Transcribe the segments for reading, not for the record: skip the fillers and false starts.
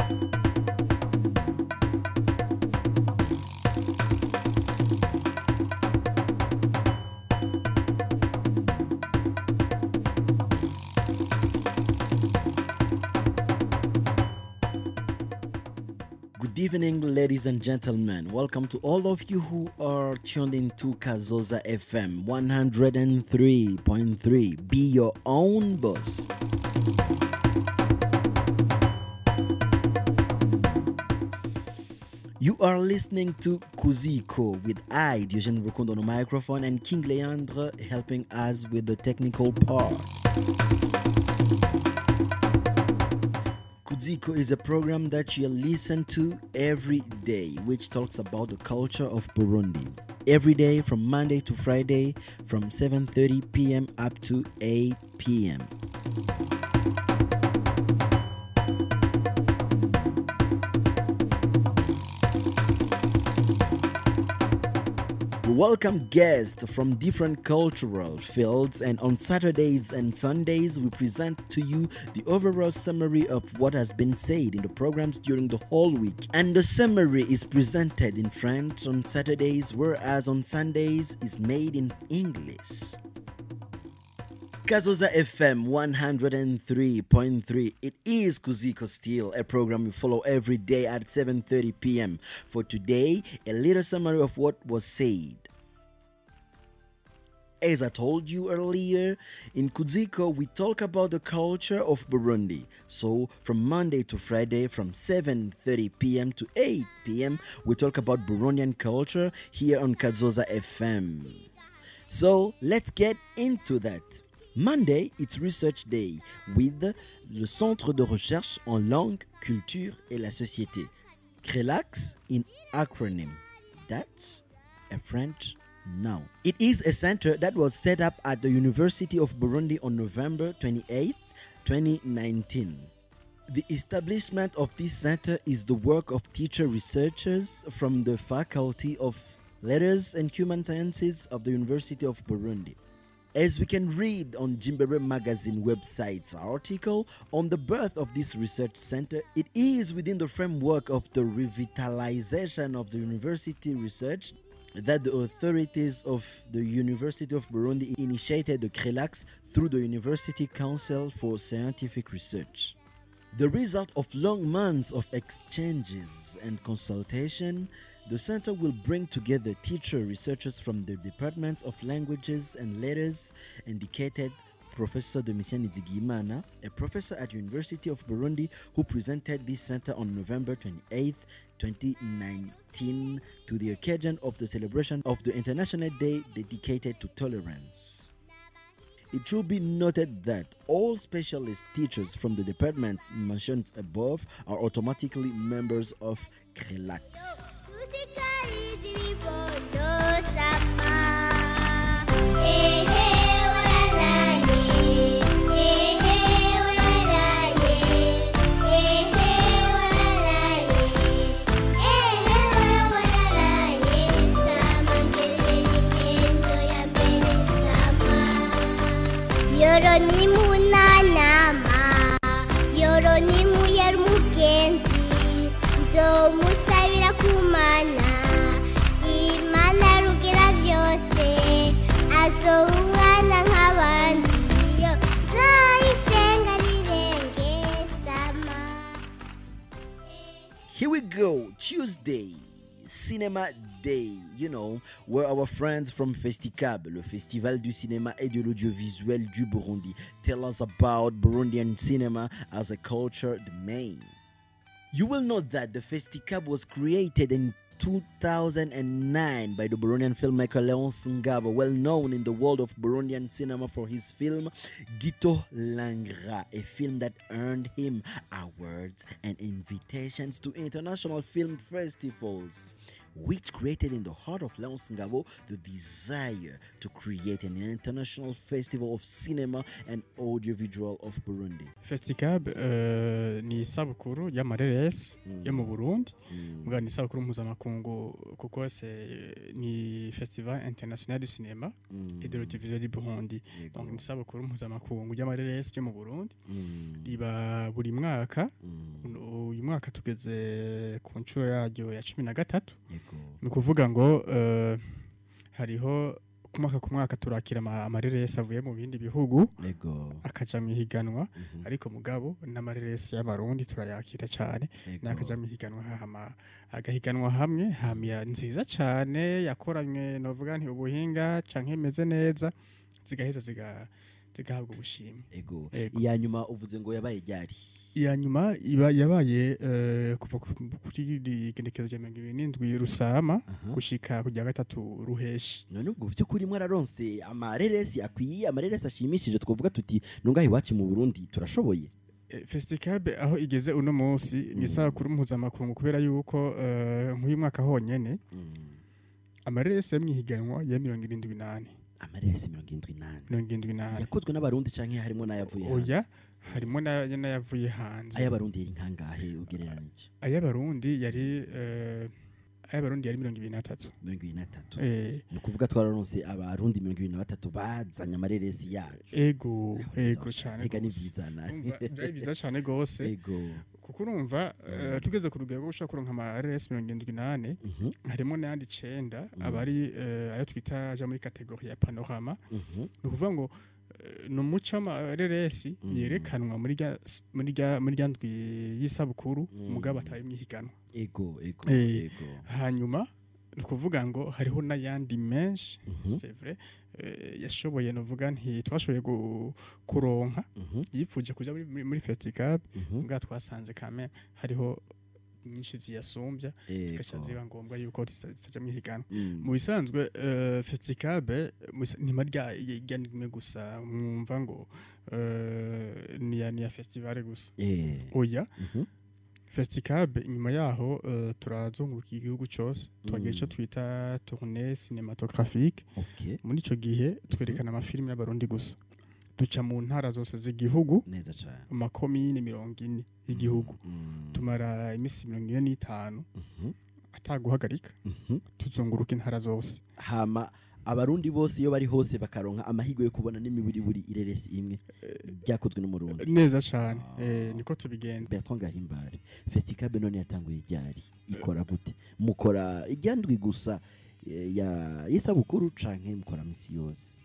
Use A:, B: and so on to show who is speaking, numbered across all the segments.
A: Good evening, ladies and gentlemen. Welcome to all of you who are tuned into Kazoza FM 103.3. Be your own boss. You are listening to KU.ZÍKO with I, Diogène Rukundo on the microphone, and King Leandre helping us with the technical part. KU.ZÍKO is a program that you listen to every day, which talks about the culture of Burundi. Every day from Monday to Friday from 7:30 p.m. up to 8 p.m. We welcome guests from different cultural fields, and on Saturdays and Sundays we present to you the overall summary of what has been said in the programs during the whole week. And the summary is presented in French on Saturdays, whereas on Sundays is made in English. Kazoza FM 103.3. It is KU.ZÍKO still, a program we follow every day at 7:30 p.m. For today, a little summary of what was said. As I told you earlier, in KU.ZÍKO we talk about the culture of Burundi. So from Monday to Friday from 7:30 p.m. to 8 p.m. we talk about Burundian culture here on Kazoza FM. So let's get into that. Monday, it's Research Day with le Centre de Recherche en Langue, Culture et la Société. CRELAX in acronym. That's a French noun. It is a center that was set up at the University of Burundi on November 28, 2019. The establishment of this center is the work of teacher researchers from the Faculty of Letters and Human Sciences of the University of Burundi. As we can read on Jimbere Magazine website's article on the birth of this research center, it is within the framework of the revitalization of the university research that the authorities of the University of Burundi initiated the CRELAX through the University Council for Scientific Research. The result of long months of exchanges and consultation, the center will bring together teacher researchers from the departments of languages and letters, indicated Professor Domitien Nizigimana, a professor at University of Burundi who presented this center on November 28, 2019 to the occasion of the celebration of the International Day dedicated to tolerance. It should be noted that all specialist teachers from the departments mentioned above are automatically members of CRELAX.
B: Yoroni munanama, yoroni muyar mugenzi, zo musabira kumana, imana rugira byose, azo umwana nk'abandi, yo zayisenga rirenge sama.
A: Here we go, Tuesday, Cinema Day, where our friends from Festicab, le Festival du cinéma et de l'audiovisuel du Burundi, tell us about Burundian cinema as a culture domain. You will note that the Festicab was created in 2009 by the Burundian filmmaker Léonce Ngabo, well known in the world of Burundian cinema for his film Gito Langra, a film that earned him awards and invitations to international film festivals. which created in the heart of Leonce Ngabo the desire to create an international festival of cinema and audiovisual of Burundi.
C: Festicab ni isabukuru y'amareresi yo mu Burundi. Mbwa ni isabukuru mpuzamakungu kuko ni Festival International du Cinéma et de l'Audiovisuel du Burundi. Donc ni isabukuru mpuzamakungu y'amareresi yo mu Burundi. Iba buri mwaka. Uyu mwaka tugeze ku nshuro yaryo ya 13. Ni kuvuga ngo hariho ku mwaka turakira amareresi avuye mu bindi bihugu akaja mu higanwa ariko mugabo n'amareresi y'abarundi turayakira cyane n'akaja mu higanwa agahiganwa hamwe hamya nziza cyane yakoranywe novuga nti ubuhinga canke imeze neza zigaheza zigahabwa ubushimwe.
A: Iya nyuma uvuze ngo yabaye ryari?
C: Iya nyuma yabaye kuva kuri igenekezo rya 27 Rusama gushika kujya 3 Ruheshi.
A: None ubwo byo kuri mwararonse amareresi akwiye, amareresi ashimishije twovuga tuti nungahe wacu mu Burundi turashoboye.
C: Festicab aho igeze uno munsi ni isabukuru mpuzamakungu kubera yuko nk'uyu mwaka honyene amareresi yamwihiganwa ya 78.
A: Amareresi 78 yakozwe n'abarundi canke harimo nayavuye hanze?
C: Oya, harimo nayavuye hanze.
A: Ayabarundi yari nkangahe ugereranije?
C: Ayabarundi yari 23.
A: Ni kuvuga twararonse abarundi 23 bazanya amareresi yacu.
C: Ego cyane.
A: Ega ni byiza nani.
C: Byari byiza cyane gose. Kuko urumva tugeze ku rugero gushaka kuronka amareresi 78 harimo n'andi 9 abari ayo twita ja muri kategori ya panorama. Ni kuvuga ngo no muca amareresi yerekanwa muri ryandwi y'isabukuru mugabo ataye mwihiganwa. Hanyuma kuvuga ngo hariho n'ayandi menshi c'est vrai yashoboye novuga nti twashoboye kuronka yipfuje kuja muri Festicab mbwa twasanze kame hariho nyinshi ziyasumbya zikasha ziba ngombwa yuko tsaje mwihiganwa. Mu bisanzwe Festicab ni marya igandimwe gusa mwumva ngo ni ya festival gusa. Oya Festicab nyuma yaho turazunguruka igihugu cyose twagiye cyo twita tournée cinématographique. Muri ico gihe twerekana amafilime y'abarundi gusa duca mu ntara zose z'igihugu
A: neza cyane
C: makomine 40 y'igihugu tumara imisi 45 ataguhagarika tuzunguruka intara zose.
A: Hama abarundi bose iyo bari hose bakaronka amahigo yo kubona n'imiburi buri ireresi imwe byakozwe n'umurundi
C: neza cyane. Niko tubigenda.
A: Bertrand Gahimbare, Festicab none yatanguye ryari? Ikora gute? Mukora iryandwi gusa ya isabukuru canke mukora misi yose?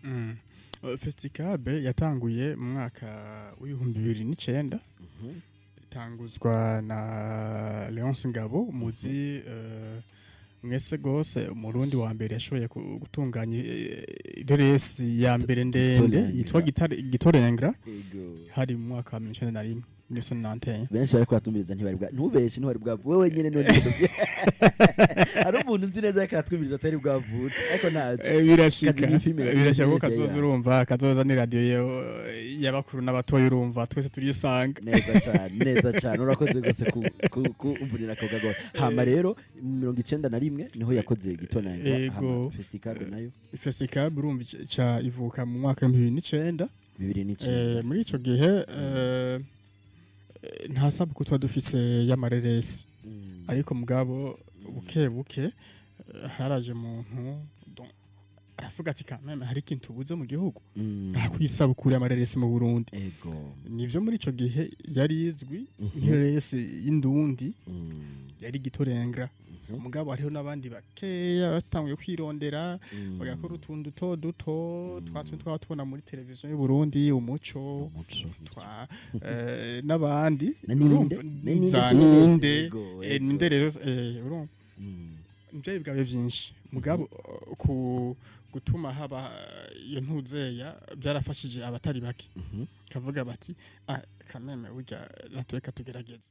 C: Festicab yatanguye mu mwaka w'2009 itanguzwa na Leonce Ngabo muzi mwese gose umurundi wa mbere yashoboye gutunganya ireresi ya mbere ndende yitwa Gitorengra hari mu mwaka wa 1991.
A: Benshi bari kwatumiriza ntibari bwa ntubeshe ntibari bwa wewe nyene none ari umuntu nzi neza yakatwumiriza atari bwavuta ariko naje birashika
C: ko Kazoza urumva Kazoza ni radio y'abakuru n'abatoyi urumva twese turisanga
A: neza cyane urakoze gose ku umburira ko gago. Hama rero 91 niho yakoze Gitorengra. Hama
C: Festicab urumva cha ivuka mu mwaka wa 2009 muri ico gihe nta sabukuru twa dufise y'amareresi ariko mugabo buke haraje muntu aravuga ati kameme hari ikintu buze mu gihugu akwisabukuru y'amareresi mu Burundi. Nivyo muri ico gihe yari izwi nk'ireresi y'indundi yari Gitorengra. Mugabo hariho nabandi bakeya batanguye kwirondera bagakora utuntu duto twatubona muri televiziyo y'u Burundi umuco n'abandi ninde rero urumva ibyo bwabe byinshi mugabo gutuma haba iyo ntuzeya byarafashije abatari bake kavuga bati kameme ujya natureka tugerageze.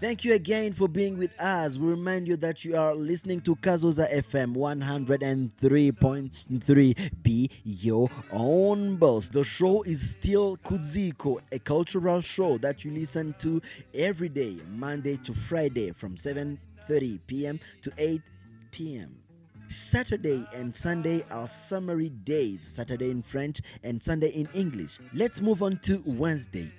A: Thank you again for being with us. We remind you that you are listening to Kazoza FM 103.3. Be your own boss. The show is still KU.ZÍKO, a cultural show that you listen to every day, Monday to Friday from 7:30 p.m. to 8 p.m. Saturday and Sunday are summary days, Saturday in French and Sunday in English. Let's move on to Wednesday.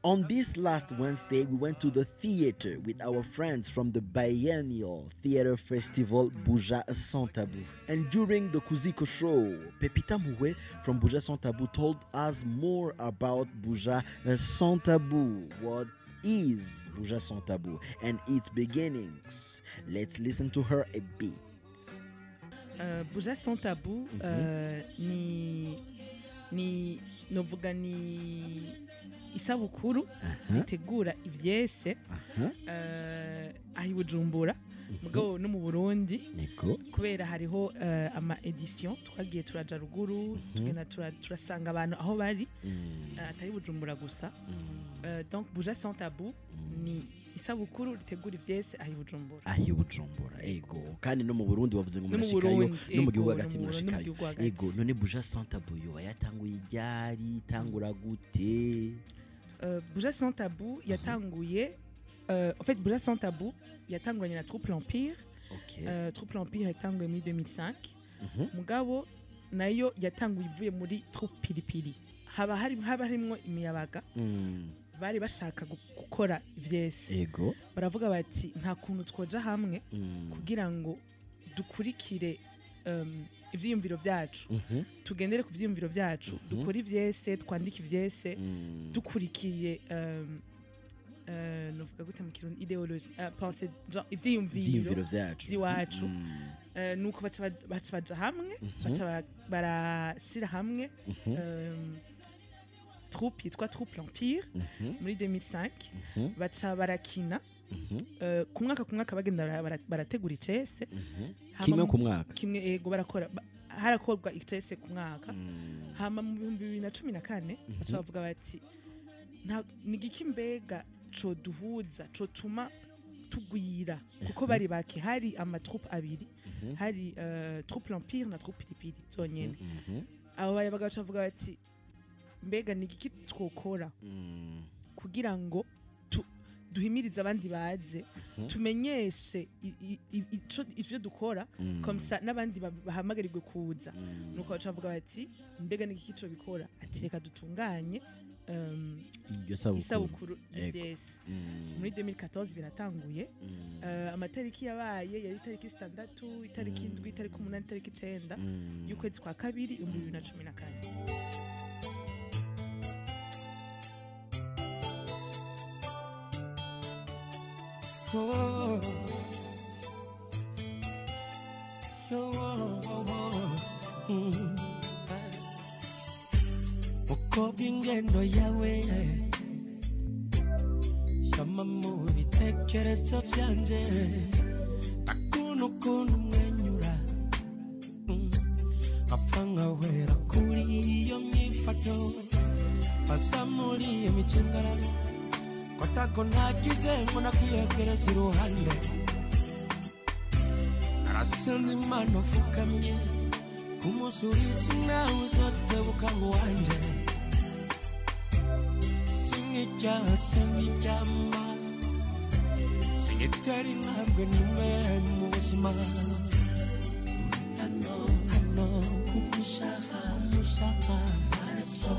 A: On this last Wednesday, we went to the theater with our friends from the biennial theater festival Buja Sans Tabou. And during the KU.ZÍKO show, Pepita Moué from Buja Sans Tabou told us more about Buja Sans Tabou. What is Buja Sans Tabou and its beginnings? Let's listen to her a bit.
D: Buja Sans Tabou ni novuga ni isabukuru itegura ivyese ahi Bujumbura mugabo no mu Burundi kubera hariho ama edition twagiye turaja ruguru tugenda turasanga abantu aho bari atari Bujumbura gusa donc Buja Sans Tabou ni isabukuru ritegura ivyese ahi Bujumbura ego kandi no mu Burundi bavuze ngo murashikayo no mu gihugu hagati murashikayo ego none Buja Sans Tabou yo yatanguye iryari tangura gute? Buja Sans Tabou yatanguye en fait Buja Sans Tabou yatanguranye na Troupe l'Empire. Troupe l'Empire yatanguye muri 2005 mugabo nayo yatanguye ivuye muri Troupe Pilipili haba harimwo imiyabaga bari bashaka gukora ivyese ego baravuga bati nta kuntu twoja hamwe kugira ngo dukurikire ivyiyumviro vyacu tugendere ku vyiyumviro vyacu dukora ivyese twandika ivyese dukurikiye novuga gute mu kirundi ideology pensée ivyiyumviro vyacu nuko baca hamwe baca barashira hamwe troupe yitwa Troupe l'Empire muri 2005 baca barakina ku mwaka bagenda barategura icese
A: kimwe ku mwaka
D: kimwe ego barakora harakorwa icese ku mwaka hama mu 2014 baca bavuga bati nigiki mbega co duhuza co tuma tugwira kuko bari bake hari ama troupe abiri hari Troupe l'Empire na Troupe Pilipili zonyene abo bayabaga bavuga bati mbega nigiki twokora kugira ngo duhimiriza abandi baze tumenyeshe ivyo dukora comme ça n'abandi bahamagarirwe kuza nuko bacavuga bati mbega nigiki cyo bikora ati reka dutunganye isabukuru ivyese muri 2014 biratanguye amatariki yabaye yari itariki 6 itariki 7 itariki 8 itariki 9 y'ukwezi kwa kabiri 2014.
E: Oh, uko bingendo yawe shama mu bitekerezo byanje ukuntu mwenyura afanga wera kuri iyo myifato pasa muri imicungararo kotako nagize ngo nakwiyegereza iruhande narasenda imana ufukamye kumusurizi nawe uzotebuka ngo wanje singiryama singitera intambwe nimwe mu buzima hano kumushaka maraso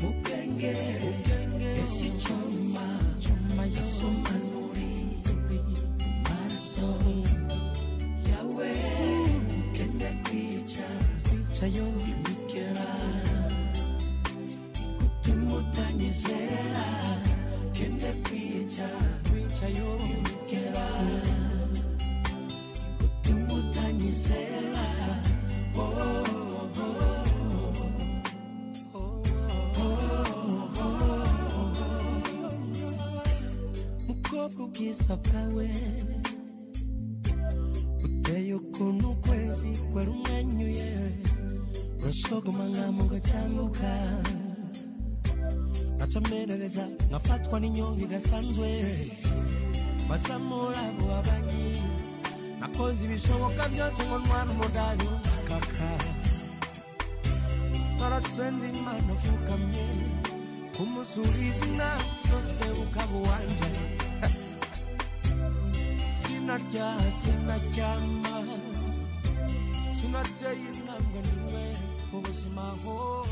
E: mugenge esi choma yasoma nuri maraso yawe kende kwica yo imikera kutumutanyizera kende kwica yo imikera kutumutanyizera mukobwa ubwiza bwawe sogoma ngamuga cyambuka ngacamerereza ngafatwa n'inyonga idasanzwe basamura abo abanyi nakoze ibishoboka byose ngo ntwara umudari w'umukaka narasenze Imana mfukamye kumusuriza inama zote ukaba uwanje sinarya sinaryama sinateye intambwe niwe mu buzima ho.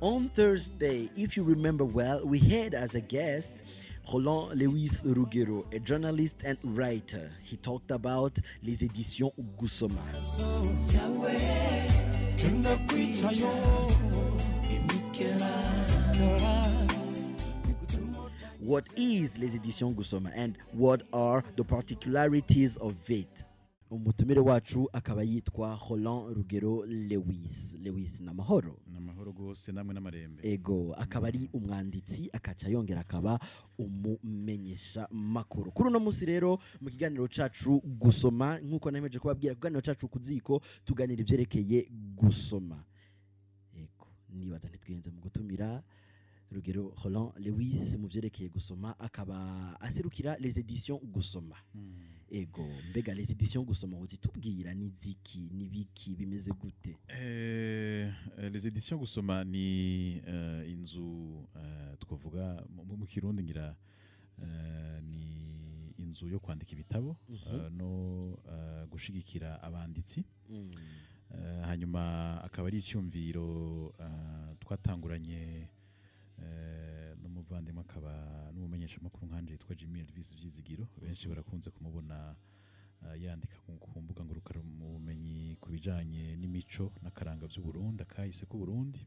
A: On Thursday, if you remember well, we had as a guest Roland Lewis Rugero, a journalist and writer. He talked about les éditions Gusoma. What is les éditions Gusoma and what are the particularities of it? Umutumire wacu akaba yitwa Roland Rugero Lewis namahoro
F: gose namwe n'amarembe
A: ego akaba ari umwanditsi akaca yongera akaba umumenyesha makuru kuri uno munsi rero mu kiganiro cacu gusoma nkuko nameje kubabwira kiganiro cacu kuziko tuganira ivyerekeye gusoma ego nibaza ntitwenze mu gutumira Rugero Roland Lewis mu vyerekeye gusoma akaba aserukira les éditions Gusoma. Ego mbega les éditions Gusoma uzitubwira niziki nibiki bimeze gute?
F: Les éditions Gusoma ni inzu twavuga mu Kirundi ngira ni inzu yo kwandika ibitabo no gushigikira abanditsi. Hanyuma akaba ari icyumviro twatanguranye n'umuvandimwe akaba n'umumenyesha makuru nkanje yitwa Jimmy Elvis Vyizigiro benshi barakunze kumubona yandika ku mbuga ngurukana mu bumenyi kubijanye n'imico n'akaranga by'u Burundi akahise ku Burundi.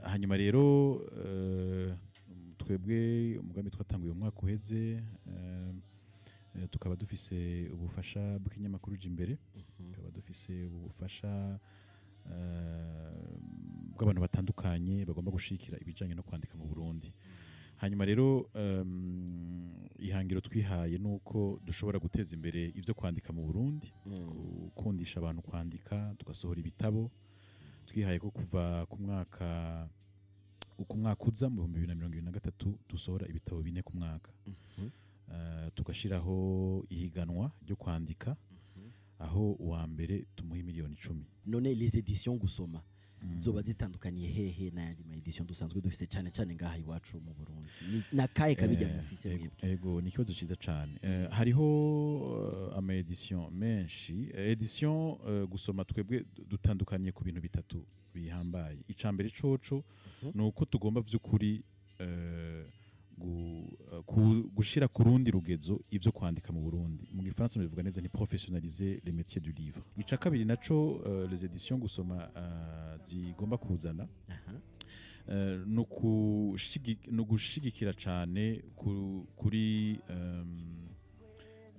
F: Hanyuma rero twebwe umugambi twatanguye umwaka uheze tukaba dufise ubufasha bw'inyamakuru Jimbere tukaba dufise ubufasha bw'abantu batandukanye bagomba gushikira ibijanye no kwandika mu Burundi. Hanyuma rero ihangiro twihaye nuko dushobora guteza imbere ivyo kwandika mu Burundi, gukundisha abantu kwandika, tugasohora ibitabo. Twihaye ko kuva ku mwaka uza mu 2023 dusohora ibitabo 4 ku mwaka. Tugashiraho ihiganwa ryo kwandika aho uwa mbere tumuha miliyoni 10.
A: None les éditions Gusoma zoba zitandukaniye hehe n'ayandi ma édition dusanzwe dufise cyane cyane ngaha iwacu mu Burundi na kaye kabijya mufise mwebwe?
F: Ego ni kibazo ciza cyane. Hariho ama édition menshi. Édition Gusoma twebwe dutandukaniye ku bintu bitatu bihambaye. Icambere coco nuko tugomba vy'ukuri gushira ku rundi rugezo ivyo kwandika mu Burundi. Mu Gifaransa bivuga neza ni professionnaliser les métiers du livre. Ica kabiri naco les éditions Gusoma zigomba kuzana no gushigikira cyane kuri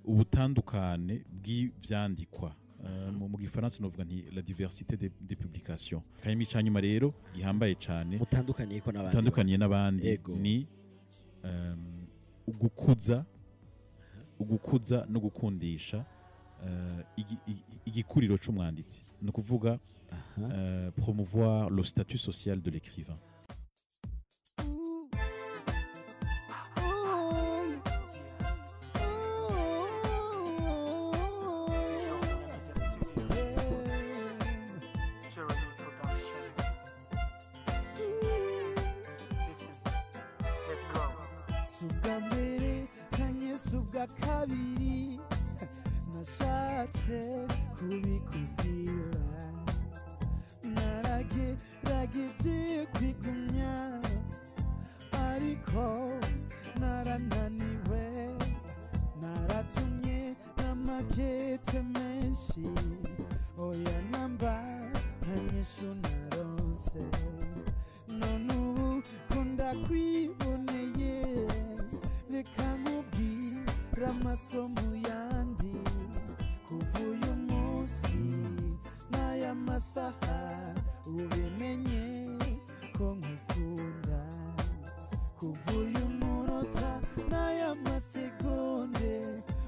F: ubutandukane bw'ivyandikwa. Mu Gifaransa novuga nti la diversité des publications. Kayimi cyanyuma rero gihambaye cyane mutandukaniye n'abandi ni ugukuza no gukundisha igikuriro c'umwanditsi, no kuvuga promouvoir le statut social de l'écrivain.
E: Subambere kanye subwa kabiri nashatse kubikubwira narageje kwigumya ariko narananiwe naratumye n'amakete menshi oya namba nkanyishu naronse none ubu kunda kwiboneye reka nkubwira amasomo yandi kuva uyu munsi n'aya masaha ubimenye ko nkukunda kuva uyu munota n'aya masegonde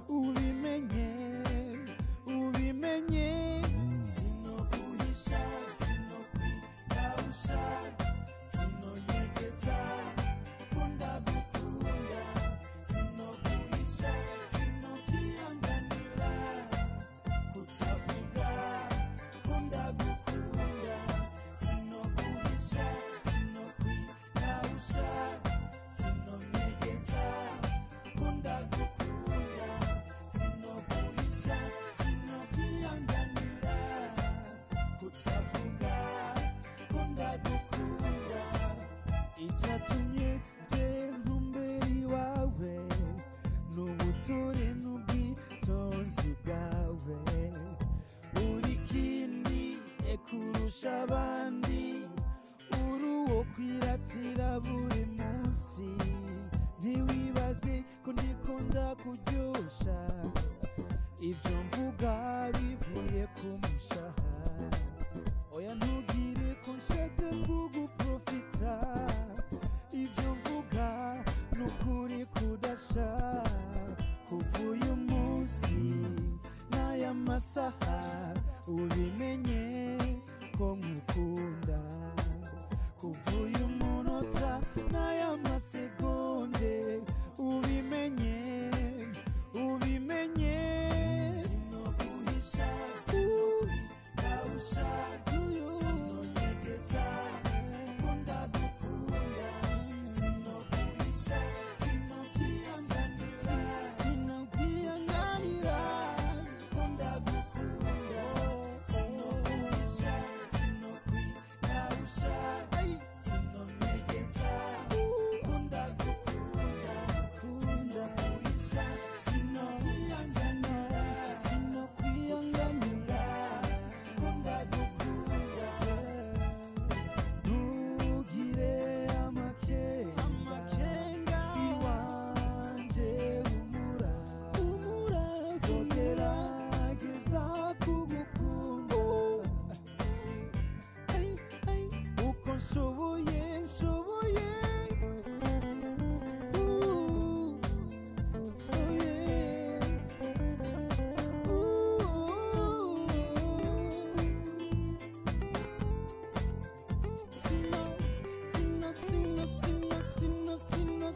E: ubimenye kurusha abandi uruwo kwiratira buri munsi ntiwibaze ko ndikunda kuryosha ibyo mvuga bivuye ku mushahara oya ntugire ko nshaka kuguprofita ibyo mvuga n'ukuri kudasha kuva uyu munsi n'aya masaha ubimenye ko nkukunda kuva uyu munota n'aya masegonde ubimenye sinoguhisha sinokwirawusha sinonyegeza ko ndagukunda sinoguhisha sinokwiyanganira ko ndagukunda sinoguhisha sinokwirawusha sinonyegeza ko ndagukunda sinoguhisha sinokwiyanganira ko ndagukunda ntugire amakenga iwanje humura zogerageza kugukunda uko nshoboye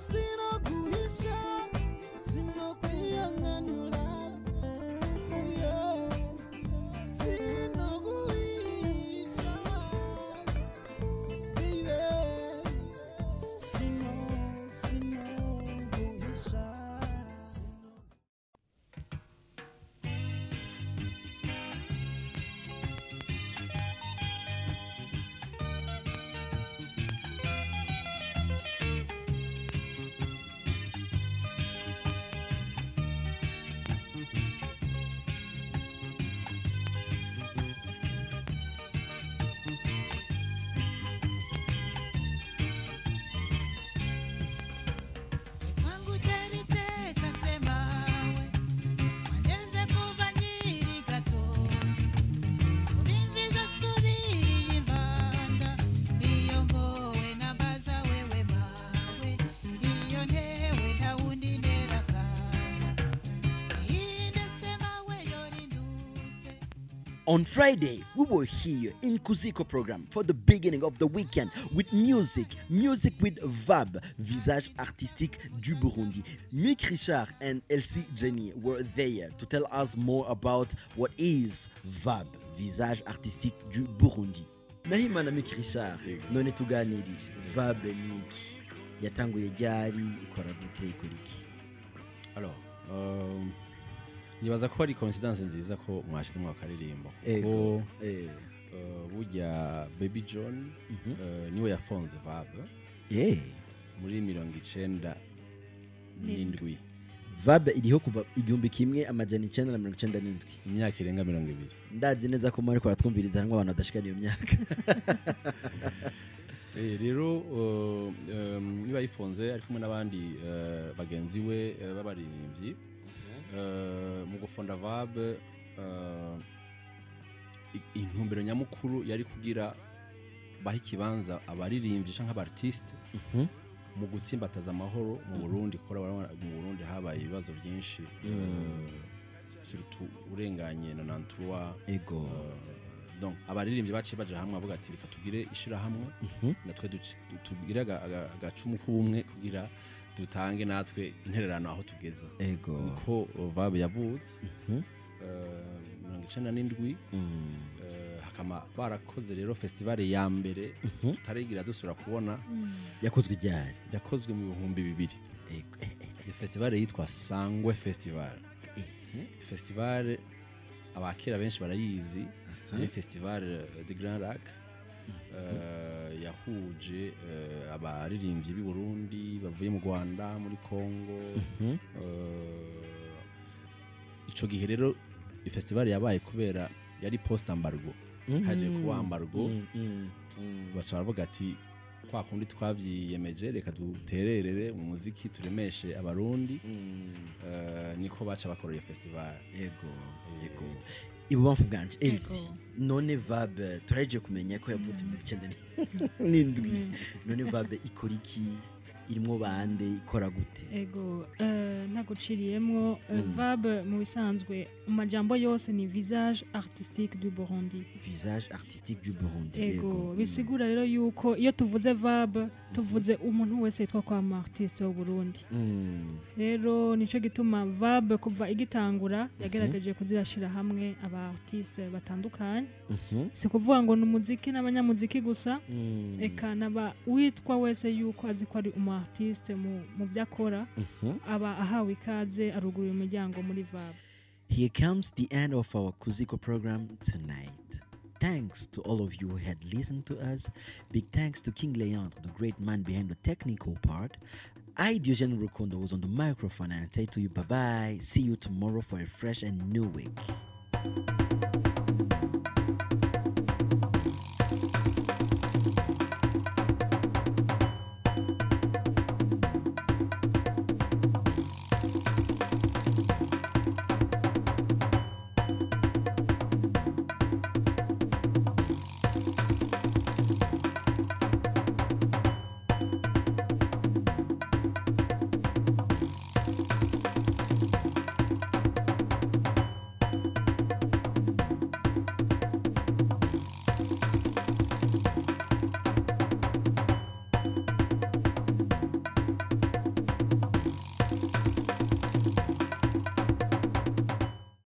E: sinoguhisha sinokwiyanganira sinoguhisha sinoguhisha
A: On Friday, we were here in KU.ZÍKO program for the beginning of the weekend with music with VAB, Visage Artistique du Burundi. Mick Richard and Elsie Jenny were there to tell us more about what is VAB, Visage Artistique du Burundi. Nahimana Mick Richard, none tuganirije VAB niki yatanguye ryari ikora gute ikuriki.
G: Alors, nibaza ko ari coincidence nziza ko mwashize mu akaririmbo ko burya Baby John niwe yafonze VAB muri 1997
A: VAB iriho kuva 1997
G: imyaka irenga 20
A: ndazi neza ko muri kwaratwumviriza hamwe abantu badashikana iyo myaka
G: rero niba yifonze ari kumwe n'abandi bagenzi we babaririmbyi mu gufonda VAB intumbero nyamukuru yari kugira baha ikibanza abaririmbyi canke abartiste mu gusimbataza amahoro mu Burundi kuko mu Burundi habaye ibibazo byinshi surtout urenganye na nantrua donc abaririmbyi baciye baje hamwe avuga ati reka tugire ishira hamwe natwe tugire agacumu k'ubumwe kugira dutange natwe intererano aho tugeza ko VAB yavutse 1997 hakama barakoze rero festival ya mbere tutarigira dusubira kubona
A: yakozwe ryari
G: yakozwe mu 2000 iyo festival yitwa Sangwe Festival festival abakera benshi barayizi ni festival de Grand Lac yahuje abaririmbyi b'i Burundi bavuye mu Rwanda muri Congo ico gihe rero festival yabaye kubera yari post embargo haje kuwambargo baca baravuga ati kwa kundi twavyiyemeje reka dutererere mu muziki turemeshe abarundi niko baca bakora iyo festival.
A: Yego ibubamfu bwanje Elsie none Vabe turaje kumenya ko yavutse mu 1997 none Vabe ikora iki irimo bande ikora gute?
H: Ego naguciriyemwo Vabe mu bisanzwe amajambo yose ni visage artistique du Burundi.
A: Visage artistique du Burundi.
H: Ego bisigura rero yuko iyo tuvuze Vabe tuvuze umuntu wese yitwa kwa artiste wo Burundi. Rero nico gituma Vabe kuva igitangura yagerageje kuzirashira hamwe aba artiste batandukanye. Si kuvuga ngo n'umuziki n'abanyamuziki gusa eka naba witwa wese yuko azi ko ari artiste mu byakora aba ahawe ikaze arugurira umuryango muri Vabe.
A: Here comes the end of our KU.ZÍKO program tonight. Thanks to all of you who had listened to us. Big thanks to King Leandre, the great man behind the technical part. I, Diogene Rukundo, was on the microphone and I say to you bye-bye. See you tomorrow for a fresh and new week.